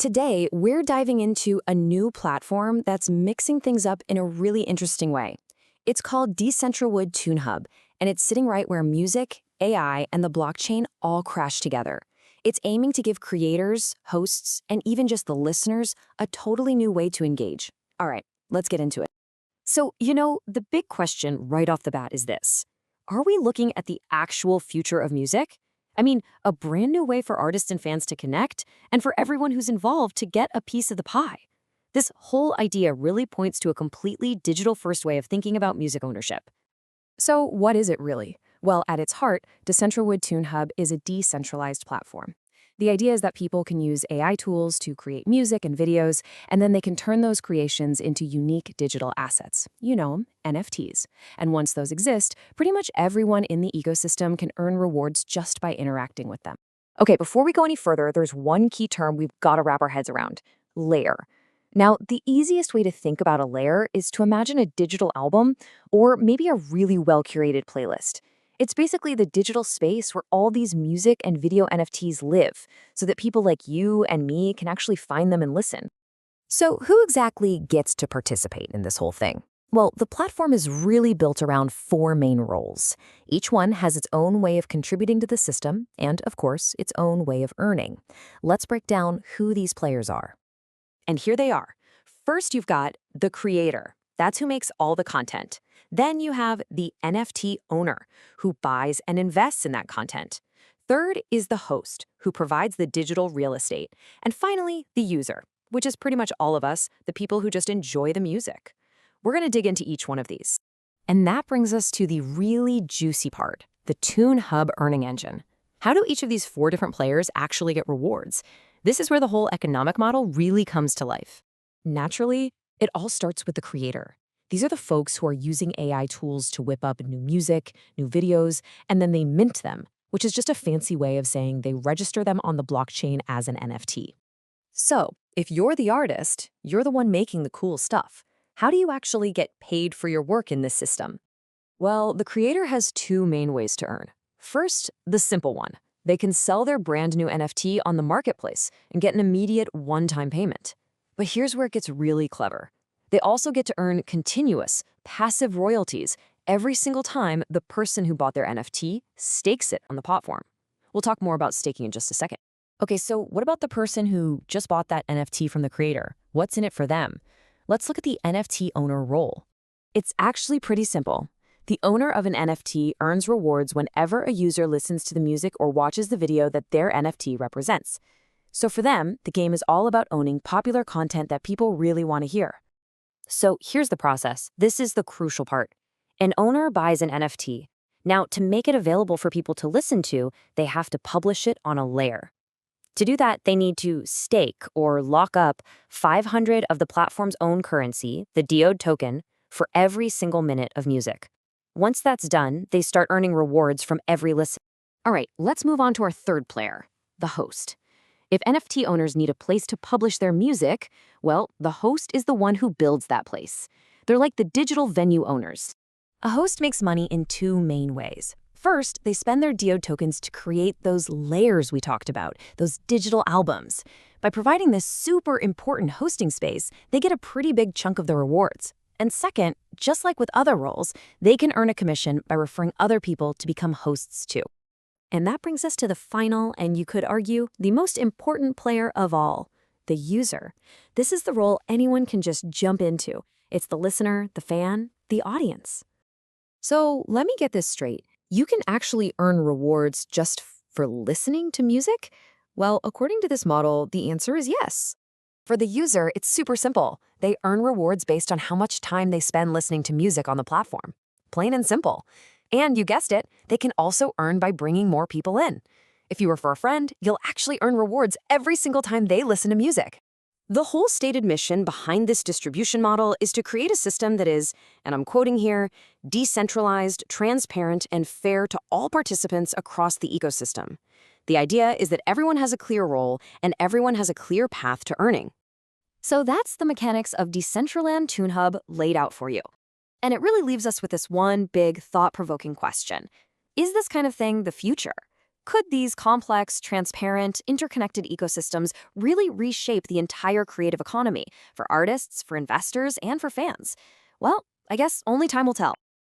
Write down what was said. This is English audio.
Today, we're diving into a new platform that's mixing things up in a really interesting way. It's called Decentrawood TuneHub, and it's sitting right where music, AI, and the blockchain all crash together. It's aiming to give creators, hosts, and even just the listeners a totally new way to engage. All right, let's get into it. So, the big question right off the bat is this. Are we looking at the actual future of music? I mean, a brand new way for artists and fans to connect, and for everyone who's involved to get a piece of the pie. This whole idea really points to a completely digital-first way of thinking about music ownership. So what is it really? Well, at its heart, Decentrawood TuneHub is a decentralized platform. The idea is that people can use AI tools to create music and videos, and then they can turn those creations into unique digital assets. You know 'em, NFTs. And once those exist, pretty much everyone in the ecosystem can earn rewards just by interacting with them. Okay, before we go any further, there's one key term we've got to wrap our heads around: layer. Now, the easiest way to think about a layer is to imagine a digital album or maybe a really well-curated playlist. It's basically the digital space where all these music and video NFTs live, so that people like you and me can actually find them and listen. So who exactly gets to participate in this whole thing? Well, the platform is really built around four main roles. Each one has its own way of contributing to the system and, of course, its own way of earning. Let's break down who these players are. And here they are. First, you've got the creator. That's who makes all the content. Then you have the NFT owner, who buys and invests in that content. Third is the host, who provides the digital real estate. And finally, the user, which is pretty much all of us, the people who just enjoy the music. We're going to dig into each one of these. And that brings us to the really juicy part, the TuneHub earning engine. How do each of these four different players actually get rewards? This is where the whole economic model really comes to life. Naturally, it all starts with the creator. These are the folks who are using AI tools to whip up new music, new videos, and then they mint them, which is just a fancy way of saying they register them on the blockchain as an NFT. So, if you're the artist, you're the one making the cool stuff. How do you actually get paid for your work in this system? Well, the creator has two main ways to earn. First, the simple one. They can sell their brand new NFT on the marketplace and get an immediate one-time payment. But here's where it gets really clever. They also get to earn continuous, passive royalties every single time the person who bought their NFT stakes it on the platform. We'll talk more about staking in just a second. Okay, so what about the person who just bought that NFT from the creator? What's in it for them? Let's look at the NFT owner role. It's actually pretty simple. The owner of an NFT earns rewards whenever a user listens to the music or watches the video that their NFT represents. So for them, the game is all about owning popular content that people really want to hear. So here's the process. This is the crucial part. An owner buys an NFT. Now, to make it available for people to listen to, they have to publish it on a layer. To do that, they need to stake or lock up 500 of the platform's own currency, the DOD token, for every single minute of music. Once that's done, they start earning rewards from every listen. All right, let's move on to our third player, the host. If NFT owners need a place to publish their music, well, the host is the one who builds that place. They're like the digital venue owners. A host makes money in two main ways. First, they spend their DOD tokens to create those layers we talked about, those digital albums. By providing this super important hosting space, they get a pretty big chunk of the rewards. And second, just like with other roles, they can earn a commission by referring other people to become hosts too. And that brings us to the final, and you could argue, the most important player of all, the user. This is the role anyone can just jump into. It's the listener, the fan, the audience. So let me get this straight. You can actually earn rewards just for listening to music? Well, according to this model, the answer is yes. For the user, it's super simple. They earn rewards based on how much time they spend listening to music on the platform. Plain and simple. And you guessed it, they can also earn by bringing more people in. If you refer a friend, you'll actually earn rewards every single time they listen to music. The whole stated mission behind this distribution model is to create a system that is, and I'm quoting here, decentralized, transparent, and fair to all participants across the ecosystem. The idea is that everyone has a clear role and everyone has a clear path to earning. So that's the mechanics of Decentraland TuneHub laid out for you. And it really leaves us with this one big thought-provoking question. Is this kind of thing the future? Could these complex, transparent, interconnected ecosystems really reshape the entire creative economy for artists, for investors, and for fans? Well, I guess only time will tell.